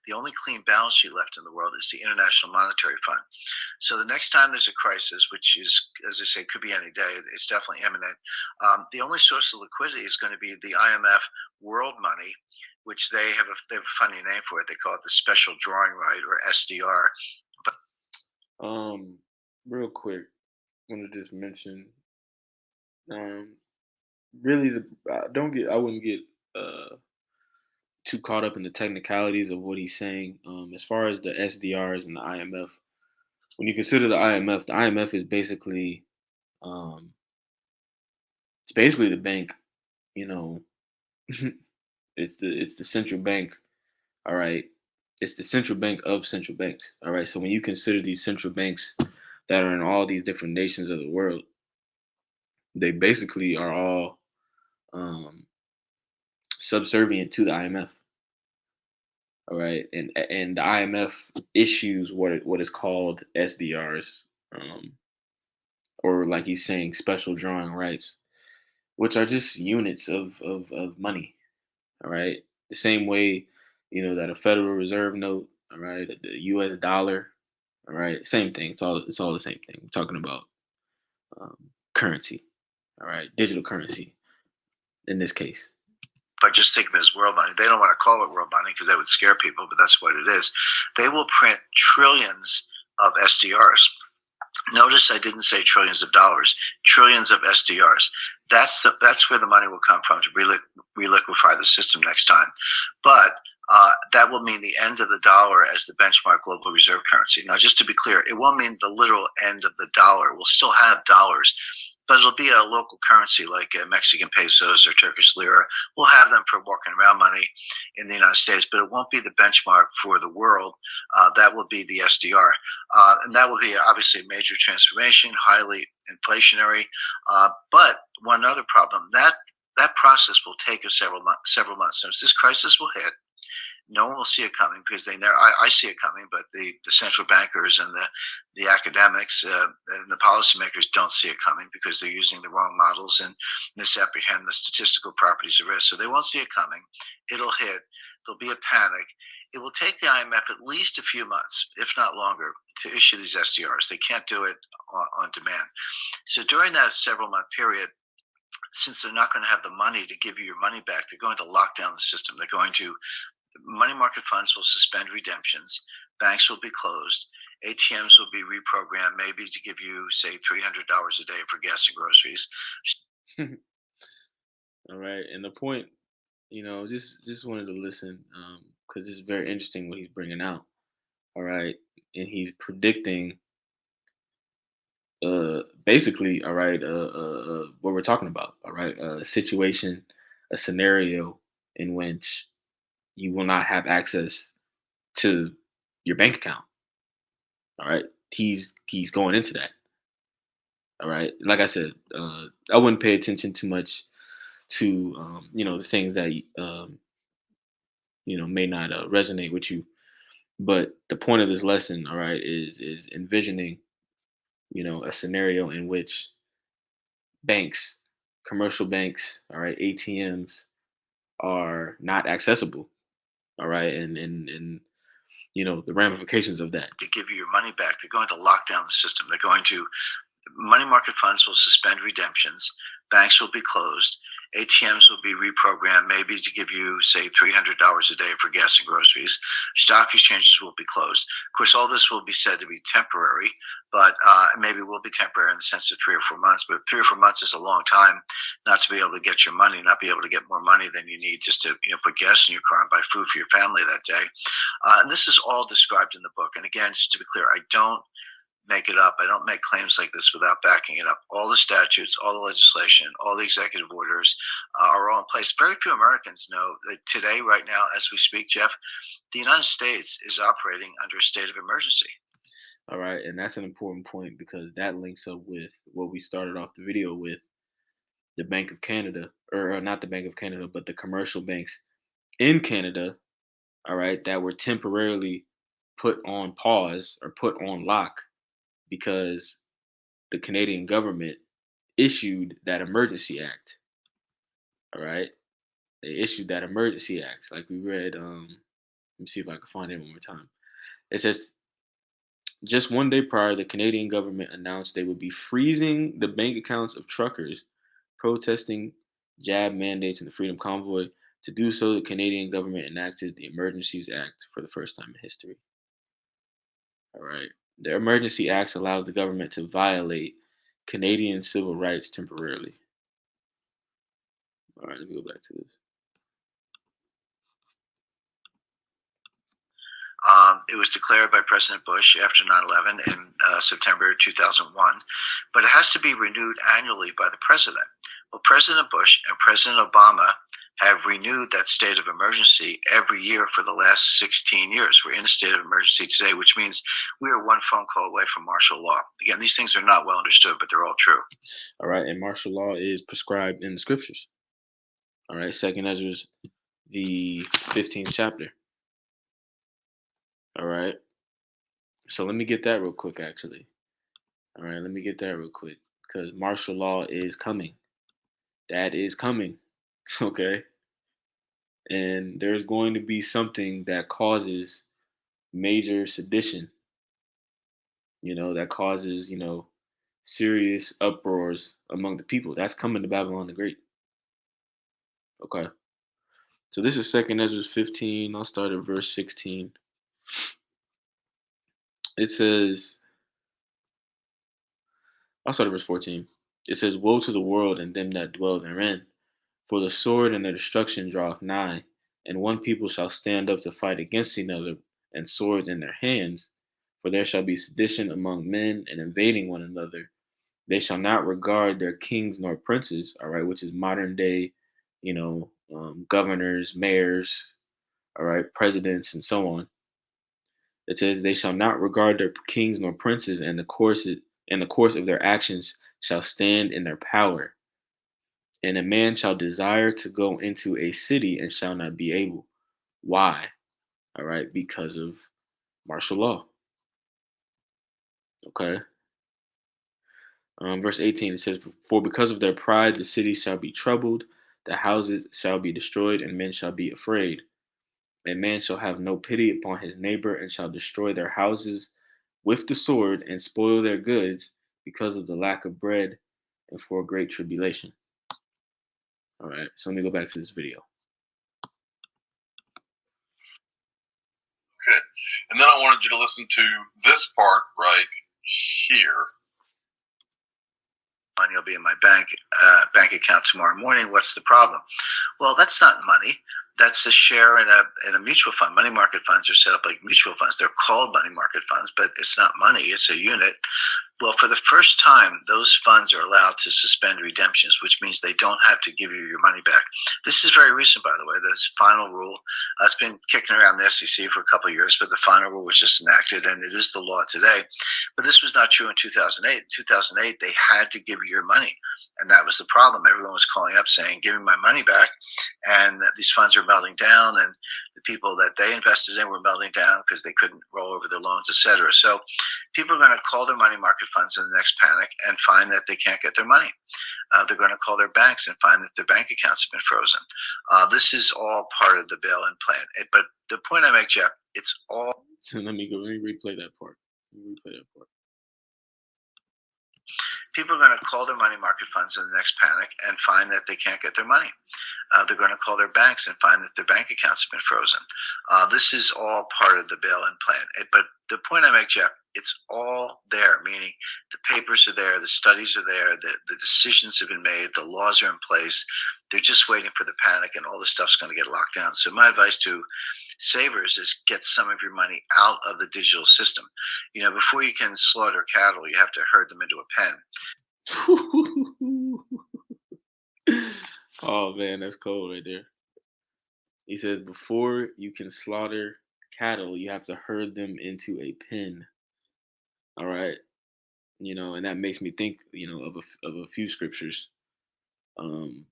the only clean balance sheet left in the world, is the International Monetary Fund. So the next time there's a crisis, which is, as I say, could be any day, it's definitely imminent. The only source of liquidity is going to be the IMF world money, which they have a funny name for it. They call it the special drawing right, or SDR. But Um, real quick, I want to just mention, um, really, don't get, I wouldn't get too caught up in the technicalities of what he's saying. As far as the SDRs and the IMF, when you consider the IMF is basically, um, it's basically the bank. You know, it's the central bank. All right, it's the central bank of central banks. All right, so when you consider these central banks that are in all these different nations of the world, they basically are all um, subservient to the IMF. All right, and the IMF issues what is called SDRs, um, or like he's saying, special drawing rights, which are just units of money. All right, the same way, that a Federal Reserve note. All right, the U.S. dollar. All right, same thing. It's all the same thing. We're talking about um, currency. All right, digital currency in this case. But just think of it as world money. They don't want to call it world money because that would scare people, but that's what it is. They will print trillions of SDRs. Notice I didn't say trillions of dollars, trillions of SDRs. That's where the money will come from to reliquify the system next time. But that will mean the end of the dollar as the benchmark global reserve currency. Now, just to be clear, it won't mean the literal end of the dollar. We'll still have dollars, but it'll be a local currency like Mexican pesos or Turkish lira. We'll have them for walking around money in the United States, but it won't be the benchmark for the world. That will be the SDR, and that will be obviously a major transformation, highly inflationary. But one other problem that process will take us several months. So this crisis will hit. No one will see it coming because they never. I see it coming, but the central bankers and the academics and the policymakers don't see it coming because they're using the wrong models and misapprehend the statistical properties of risk. So they won't see it coming. It'll hit. There'll be a panic. It will take the IMF at least a few months, if not longer, to issue these SDRs. They can't do it on demand. So during that several month period, since they're not going to have the money to give you your money back, they're going to lock down the system. They're going to Money market funds will suspend redemptions. Banks will be closed. ATMs will be reprogrammed, maybe to give you, say, $300 a day for gas and groceries. All right, and the point, just wanted to listen because it's very interesting what he's bringing out. All right, and he's predicting basically, all right, what we're talking about. All right, a situation, a scenario in which you will not have access to your bank account. All right, he's going into that. All right, like I said, I wouldn't pay attention too much to the things that may not resonate with you. But the point of this lesson, all right, is envisioning a scenario in which banks, commercial banks, all right, ATMs are not accessible. All right, and the ramifications of that. To give you your money back, they're going to lock down the system. They're going to Money market funds will suspend redemptions. Banks will be closed. ATMs will be reprogrammed, maybe to give you, say, $300 a day for gas and groceries. Stock exchanges will be closed. Of course, all this will be said to be temporary, but maybe will be temporary in the sense of 3 or 4 months. But 3 or 4 months is a long time not to be able to get your money, not be able to get more money than you need just to put gas in your car and buy food for your family that day. And this is all described in the book. And again, just to be clear, I don't make it up. I don't make claims like this without backing it up. All the statutes, all the legislation, all the executive orders are all in place. Very few Americans know that today, right now, as we speak, Jeff, the United States is operating under a state of emergency. All right, and that's an important point because that links up with what we started off the video with, the Bank of Canada, or not the Bank of Canada, but the commercial banks in Canada, all right, that were temporarily put on pause or put on lock because the Canadian government issued that emergency act. All right, they issued that emergency act, like we read. Let me see if I can find it one more time. It says just one day prior, the Canadian government announced they would be freezing the bank accounts of truckers protesting jab mandates in the Freedom Convoy. To do so, the Canadian government enacted the Emergencies Act for the first time in history. All right. The Emergency Acts allows the government to violate Canadian civil rights temporarily. All right, let me go back to this. It was declared by President Bush after 9/11 in September 2001, but it has to be renewed annually by the president. Well, President Bush and President Obama have renewed that state of emergency every year for the last 16 years. We're in a state of emergency today, which means we are one phone call away from martial law. Again, these things are not well understood, but they're all true. All right, and martial law is prescribed in the scriptures. All right, Second Ezra's the 15th chapter. All right, so let me get that real quick, actually. All right, let me get that real quick because martial law is coming. That is coming. Okay, and there's going to be something that causes major sedition. That causes serious uproars among the people. That's coming to Babylon the Great. Okay, so this is Second Ezra 15. I'll start at verse 16. It says, I'll start at verse 14. It says, "Woe to the world and them that dwell therein, for the sword and their destruction draweth nigh, and one people shall stand up to fight against another, and swords in their hands. For there shall be sedition among men, and invading one another. They shall not regard their kings nor princes," all right, which is modern day, governors, mayors, all right, presidents, and so on. It says, "They shall not regard their kings nor princes, and the course of their actions shall stand in their power. And a man shall desire to go into a city and shall not be able." Why? All right, because of martial law. Okay. Verse 18, it says, "For because of their pride the city shall be troubled, the houses shall be destroyed, and men shall be afraid. And man shall have no pity upon his neighbor, and shall destroy their houses with the sword, and spoil their goods, because of the lack of bread, and for a great tribulation." All right, so let me go back to this video. Okay. And then I wanted you to listen to this part right here. Money will be in my bank account tomorrow morning. What's the problem? Well, that's not money. That's a share in a mutual fund. Money market funds are set up like mutual funds. They're called money market funds, but it's not money. It's a unit. Well, for the first time, those funds are allowed to suspend redemptions, which means they don't have to give you your money back. This is very recent, by the way. This final rule, it's been kicking around the SEC for a couple of years, but the final rule was just enacted, and it is the law today. But this was not true in 2008. In 2008, they had to give you your money, and that was the problem. Everyone was calling up saying, "Give me my money back," and these funds are melting down, and the people that they invested in were melting down because they couldn't roll over their loans, etc. So people are going to call their money market funds in the next panic and find that they can't get their money. They're going to call their banks and find that their bank accounts have been frozen. This is all part of the bail-in plan. But the point I make, Jeff, it's all. Let me replay that part. Let me replay that part. People are going to call their money market funds in the next panic and find that they can't get their money. They're going to call their banks and find that their bank accounts have been frozen. This is all part of the bail-in plan. But the point I make, Jeff, it's all there, meaning the papers are there, the studies are there, the decisions have been made, the laws are in place. They're just waiting for the panic, and all this stuff's going to get locked down. So my advice to savers is get some of your money out of the digital system. Before you can slaughter cattle, you have to herd them into a pen. Oh man, that's cold right there. He says, before you can slaughter cattle, you have to herd them into a pen. All right, and that makes me think, of a few scriptures. Um,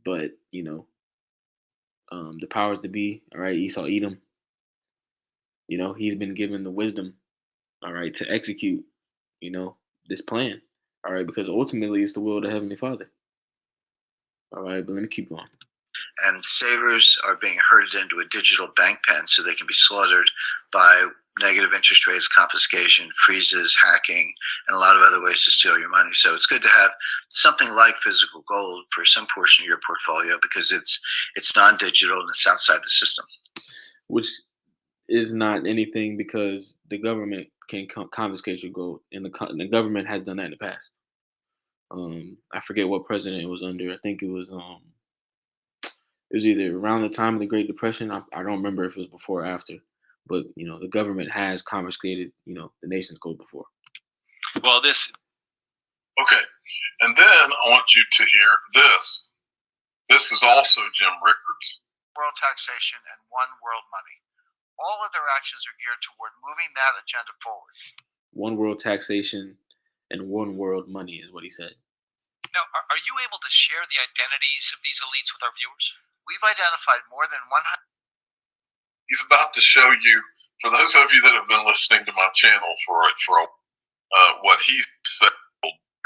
but the powers to be, all right, Esau, Edom. He's been given the wisdom, all right, to execute, you know, this plan, all right, because ultimately it's the will of the Heavenly Father, all right. But let me keep going. And savers are being herded into a digital bank pen so they can be slaughtered by negative interest rates, confiscation, freezes, hacking, and a lot of other ways to steal your money. So it's good to have something like physical gold for some portion of your portfolio because it's non-digital and it's outside the system. Which is not anything because the government can confiscate your gold, and the government has done that in the past. I forget what president it was under. I think it was either around the time of the Great Depression. I don't remember if it was before or after, but the government has confiscated the nation's gold before. Well, this Okay. And then I want you to hear this. This is also Jim Rickards. world taxation and one world money. All of their actions are geared toward moving that agenda forward. One world taxation and one world money is what he said. Now, are you able to share the identities of these elites with our viewers? We've identified more than 100. He's about to show you, for those of you that have been listening to my channel what he said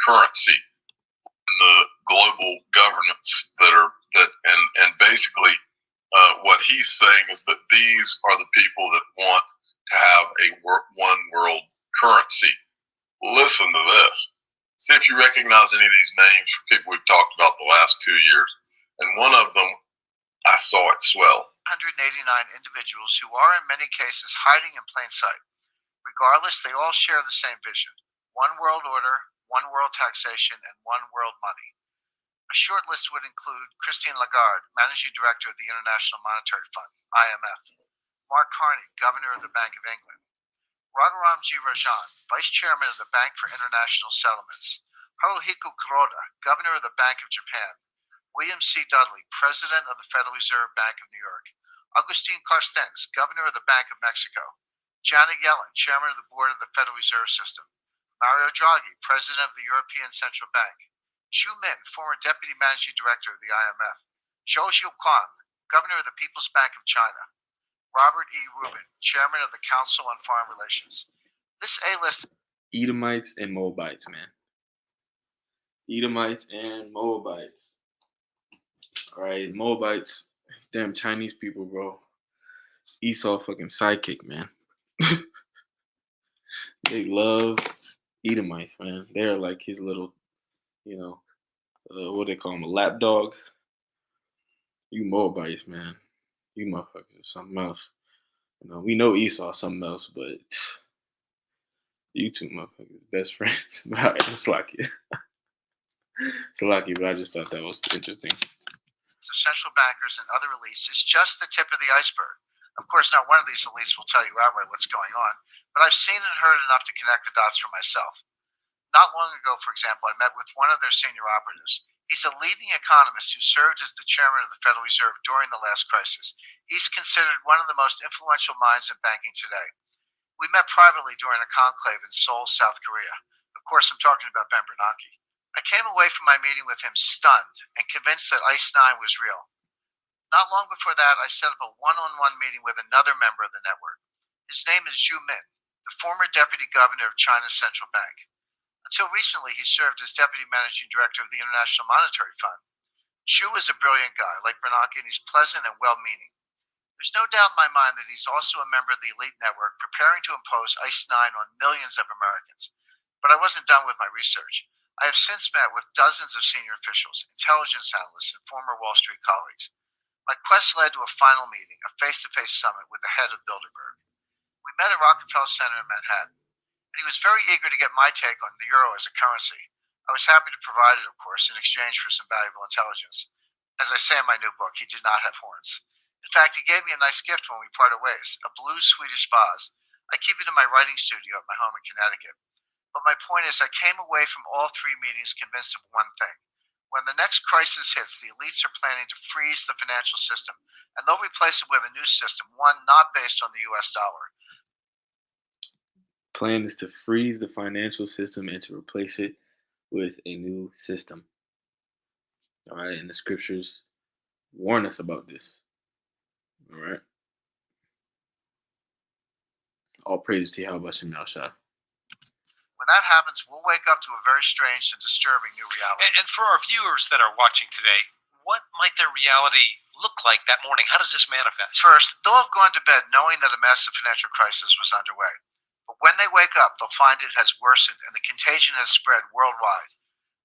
currency and the global governance and basically what he's saying is that these are the people that want to have a one world currency. Listen to this. See if you recognize any of these names from people we've talked about the last 2 years. And one of them, I saw it swell. 189 individuals who are in many cases hiding in plain sight. Regardless, they all share the same vision: one world order, one world taxation, and one world money. A short list would include Christine Lagarde, Managing Director of the International Monetary Fund, IMF; Mark Carney, Governor of the Bank of England; Raghuramji Rajan, Vice Chairman of the Bank for International Settlements; Haruhiko Kuroda, Governor of the Bank of Japan; William C. Dudley, President of the Federal Reserve Bank of New York; Agustin Carstens, Governor of the Bank of Mexico; Janet Yellen, Chairman of the Board of the Federal Reserve System; Mario Draghi, President of the European Central Bank; Xu Min, former Deputy Managing Director of the IMF; Zhou Xiuquan, Governor of the People's Bank of China; Robert E. Rubin, Chairman of the Council on Foreign Relations. This A-list. Edomites and Moabites, man. Edomites and Moabites. All right, Moabites, damn Chinese people, bro. Esau fucking sidekick, man. They love Edomites, man. They're like his little, you know, what they call him, a lap dog. You Moabites, man. You motherfuckers are something else. We know Esau something else, but you two motherfuckers best friends. All right, it's lucky. It's lucky, but I just thought that was interesting. Of central bankers and other elites is just the tip of the iceberg. Of course, not one of these elites will tell you outright what's going on, but I've seen and heard enough to connect the dots for myself. Not long ago, for example, I met with one of their senior operatives. He's a leading economist who served as the chairman of the Federal Reserve during the last crisis. He's considered one of the most influential minds in banking today. We met privately during a conclave in Seoul, South Korea. Of course, I'm talking about Ben Bernanke. I came away from my meeting with him stunned and convinced that ICE 9 was real. Not long before that, I set up a one-on-one meeting with another member of the network. His name is Xu Min, the former deputy governor of China's central bank. Until recently, he served as deputy managing director of the International Monetary Fund. Xu is a brilliant guy, like Bernanke, and he's pleasant and well-meaning. There's no doubt in my mind that he's also a member of the elite network preparing to impose ICE 9 on millions of Americans. But I wasn't done with my research. I have since met with dozens of senior officials, intelligence analysts, and former Wall Street colleagues. My quest led to a final meeting, a face-to-face summit with the head of Bilderberg. We met at Rockefeller Center in Manhattan, and he was very eager to get my take on the euro as a currency. I was happy to provide it, of course, in exchange for some valuable intelligence. As I say in my new book, he did not have horns. In fact, he gave me a nice gift when we parted ways, a blue Swedish vase. I keep it in my writing studio at my home in Connecticut. But my point is, I came away from all three meetings convinced of one thing. When the next crisis hits, the elites are planning to freeze the financial system, and they'll replace it with a new system, one not based on the US dollar. Plan is to freeze the financial system and to replace it with a new system. All right, and the scriptures warn us about this. All right. All praises to Yahweh Shem Shah. When that happens, we'll wake up to a very strange and disturbing new reality. And for our viewers that are watching today, what might their reality look like that morning? How does this manifest? First, they'll have gone to bed knowing that a massive financial crisis was underway. But when they wake up, they'll find it has worsened and the contagion has spread worldwide.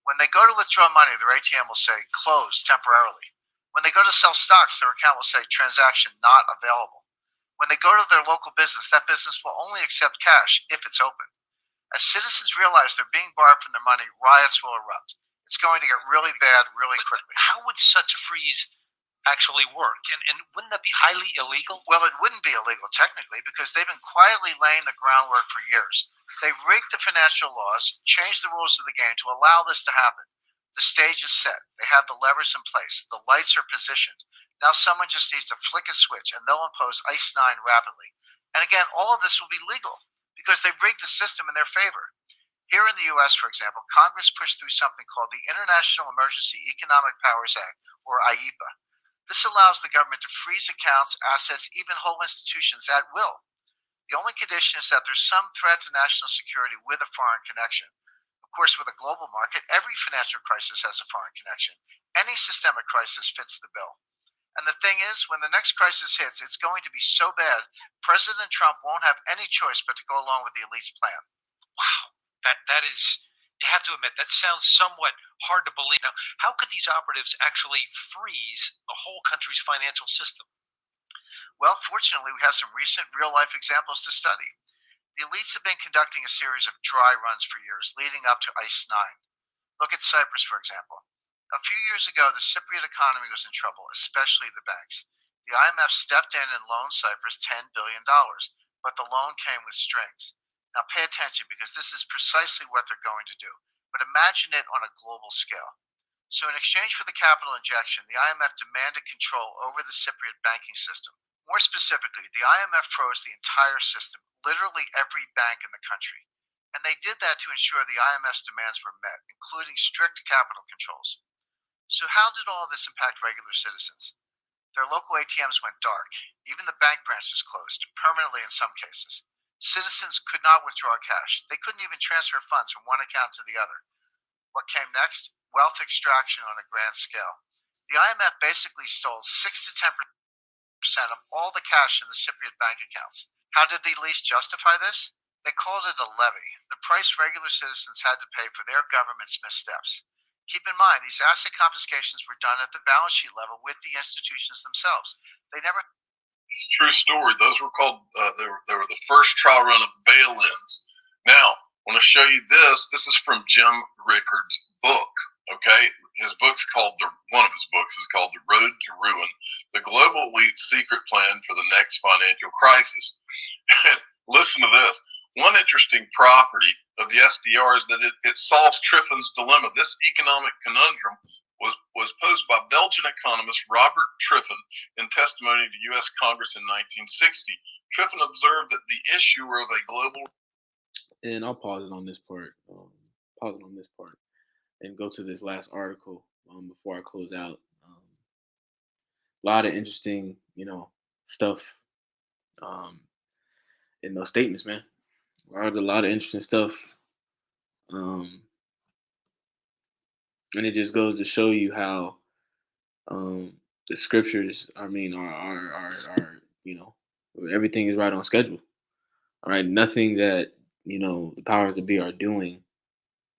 When they go to withdraw money, their ATM will say closed temporarily. When they go to sell stocks, their account will say transaction not available. When they go to their local business, that business will only accept cash if it's open. As citizens realize they're being barred from their money, riots will erupt. It's going to get really bad really quickly. How would such a freeze actually work? And wouldn't that be highly illegal? Well, it wouldn't be illegal technically because they've been quietly laying the groundwork for years. They've rigged the financial laws, changed the rules of the game to allow this to happen. The stage is set. They have the levers in place. The lights are positioned. Now someone just needs to flick a switch and they'll impose ICE 9 rapidly. And again, all of this will be legal because they've rigged the system in their favor. Here in the US, for example, Congress pushed through something called the International Emergency Economic Powers Act, or IEPA. This allows the government to freeze accounts, assets, even whole institutions at will. The only condition is that there's some threat to national security with a foreign connection. Of course, with a global market, every financial crisis has a foreign connection. Any systemic crisis fits the bill. And the thing is, when the next crisis hits, it's going to be so bad, President Trump won't have any choice but to go along with the elite's plan. Wow, that is, you have to admit, that sounds somewhat hard to believe. Now, how could these operatives actually freeze the whole country's financial system? Well, fortunately, we have some recent real-life examples to study. The elites have been conducting a series of dry runs for years, leading up to ICE 9. Look at Cyprus, for example. A few years ago, the Cypriot economy was in trouble, especially the banks. The IMF stepped in and loaned Cyprus $10 billion, but the loan came with strings. Now pay attention because this is precisely what they're going to do, but imagine it on a global scale. So in exchange for the capital injection, the IMF demanded control over the Cypriot banking system. More specifically, the IMF froze the entire system, literally every bank in the country. And they did that to ensure the IMF's demands were met, including strict capital controls. So how did all this impact regular citizens? Their local ATMs went dark. Even the bank branches closed, permanently in some cases. Citizens could not withdraw cash. They couldn't even transfer funds from one account to the other. What came next? Wealth extraction on a grand scale. The IMF basically stole 6 to 10% of all the cash in the Cypriot bank accounts. How did the elites justify this? They called it a levy, the price regular citizens had to pay for their government's missteps. Keep in mind, these asset confiscations were done at the balance sheet level with the institutions themselves. They never. It's a true story. Those were called. They were the first trial run of bail-ins. Now, I want to show you this. This is from Jim Rickard's book. Okay, one of his books is called "The Road to Ruin: The Global Elite's Secret Plan for the Next Financial Crisis." Listen to this. One interesting property of the SDR is that it solves Triffin's dilemma. This economic conundrum was posed by Belgian economist Robert Triffin in testimony to U.S. Congress in 1960. Triffin observed that the issuer of a global. And I'll pause it on this part. And go to this last article before I close out. A lot of interesting, stuff in those statements, man. A lot of interesting stuff. Um, and it just goes to show you how the scriptures, I mean, are everything is right on schedule. All right, nothing that the powers that be are doing,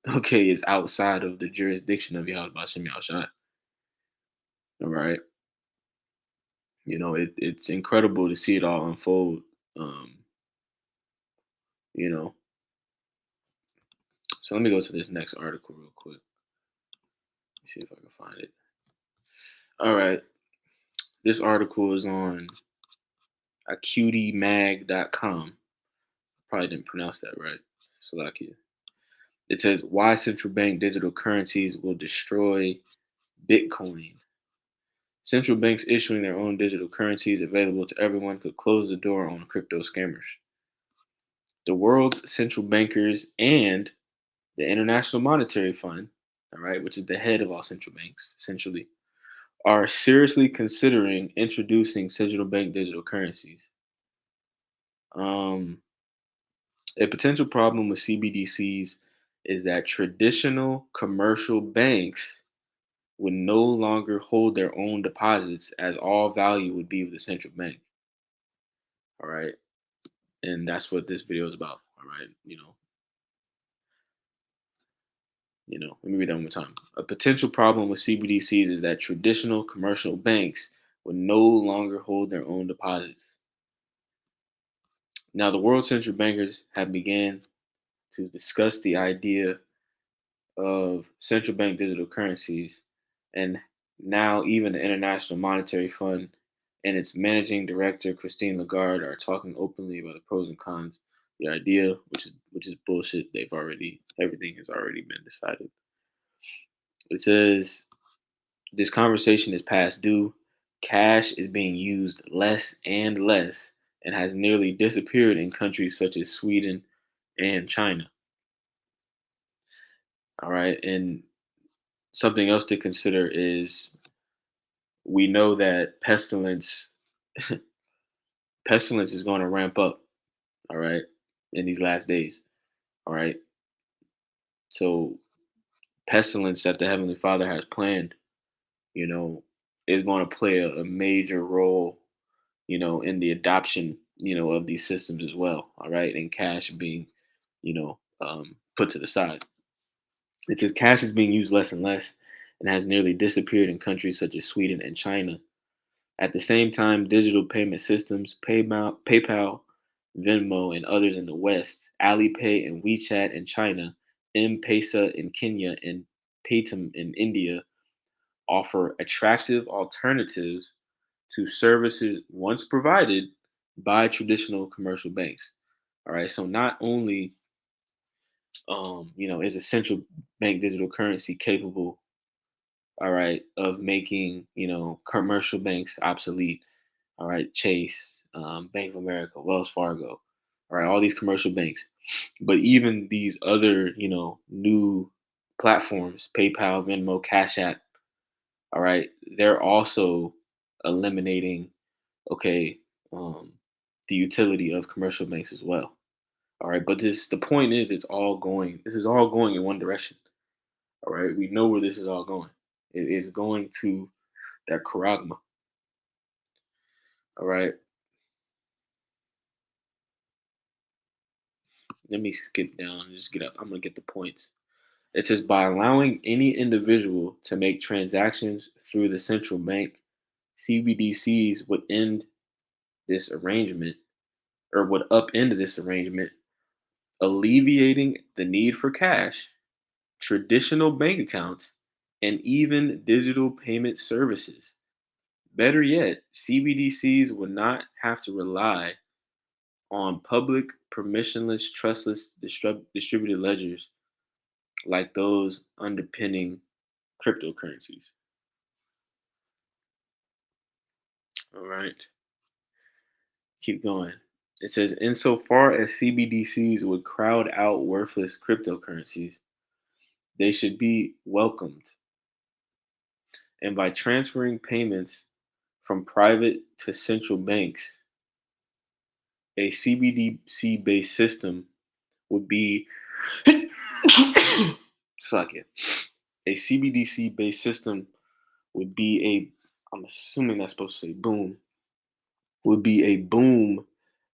okay, is outside of the jurisdiction of Yahweh Bashem Yahushua. All right, it's incredible to see it all unfold. Um, you know, so let me go to this next article real quick. Let me see if I can find it. All right, this article is on acutymag.com. Probably didn't pronounce that right. Salakia. It says why central bank digital currencies will destroy Bitcoin. Central banks issuing their own digital currencies available to everyone could close the door on crypto scammers. The world's central bankers and the International Monetary Fund, all right, which is the head of all central banks, essentially, are seriously considering introducing central bank digital currencies. A potential problem with CBDCs is that traditional commercial banks would no longer hold their own deposits as all value would be with the central bank. All right. And that's what this video is about. All right. Let me read that one more time. A potential problem with CBDCs is that traditional commercial banks would no longer hold their own deposits. Now, the world central bankers have began to discuss the idea of central bank digital currencies, and now even the International Monetary Fund and its managing director Christine Lagarde are talking openly about the pros and cons. The idea, which is bullshit. Everything has already been decided. It says this conversation is past due. Cash is being used less and less and has nearly disappeared in countries such as Sweden and China. All right, and something else to consider is we know that pestilence is going to ramp up, all right, in these last days. All right. So pestilence that the Heavenly Father has planned, you know, is going to play a major role, in the adoption, of these systems as well. All right. And cash being, put to the side. It says cash is being used less and less and has nearly disappeared in countries such as Sweden and China. At the same time, digital payment systems, PayPal, Venmo, and others in the West, Alipay and WeChat in China, M-Pesa in Kenya, and Paytm in India, offer attractive alternatives to services once provided by traditional commercial banks. All right, so not only is a central bank digital currency capable, all right, of making commercial banks obsolete. All right, Chase, Bank of America, Wells Fargo, all right, all these commercial banks. But even these other, new platforms, PayPal, Venmo, Cash App, all right, they're also eliminating, okay, um, the utility of commercial banks as well. All right, but the point is, this is all going in one direction. All right, we know where this is all going. It is going to that karagma. All right, let me skip down and just get up. I'm gonna get the points. It says by allowing any individual to make transactions through the central bank, CBDCs would end this arrangement or would upend this arrangement, alleviating the need for cash, traditional bank accounts, and even digital payment services. Better yet, CBDCs would not have to rely on public, permissionless, trustless distributed ledgers like those underpinning cryptocurrencies. All right, keep going. It says, insofar as CBDCs would crowd out worthless cryptocurrencies, they should be welcomed. And by transferring payments from private to central banks, a CBDC based system would be suck it. A CBDC based system would be I'm assuming that's supposed to say boom, would be a boom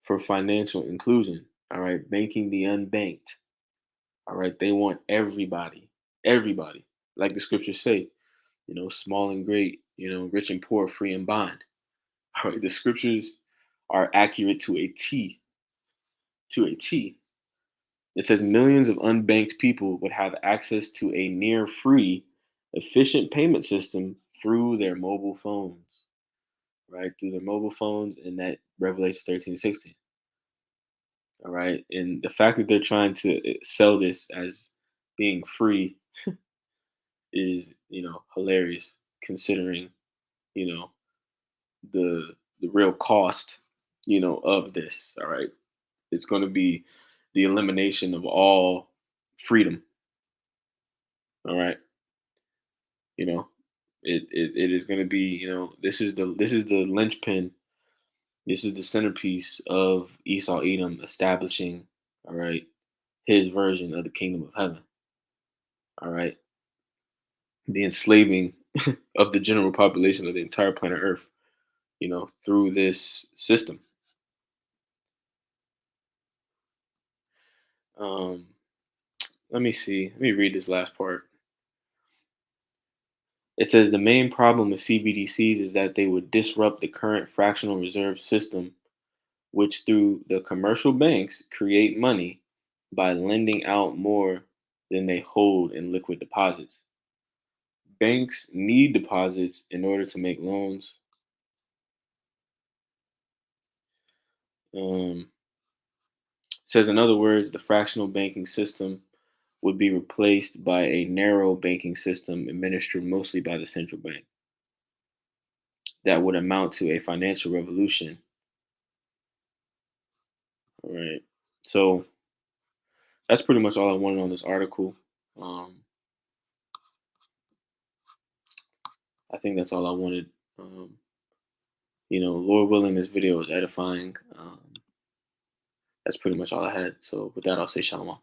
for financial inclusion. All right, banking the unbanked. All right, they want everybody, like the scriptures say, small and great, rich and poor, free and bond. All right, the scriptures are accurate to a T, to a T. It says millions of unbanked people would have access to a near free, efficient payment system through their mobile phones, right? Through their mobile phones and that Revelation 13:16. All right. And the fact that they're trying to sell this as being free is, hilarious considering, you know, the real cost, of this. All right. It's going to be the elimination of all freedom. All right. You know, it is going to be, this is the linchpin. This is the centerpiece of Esau Edom establishing All right, his version of the kingdom of heaven. All right, the enslaving of the general population of the entire planet Earth. Through this system. Um, Let me see. Let me read this last part. It says the main problem with CBDCs is that they would disrupt the current fractional reserve system, which through the commercial banks create money by lending out more than they hold in liquid deposits. Banks need deposits in order to make loans. Says, in other words, the fractional banking system would be replaced by a narrow banking system administered mostly by the central bank. That would amount to a financial revolution. All right. So that's pretty much all I wanted on this article. Um, I think that's all I wanted. Um, Lord willing, this video is edifying. That's pretty much all I had. So with that, I'll say shalom.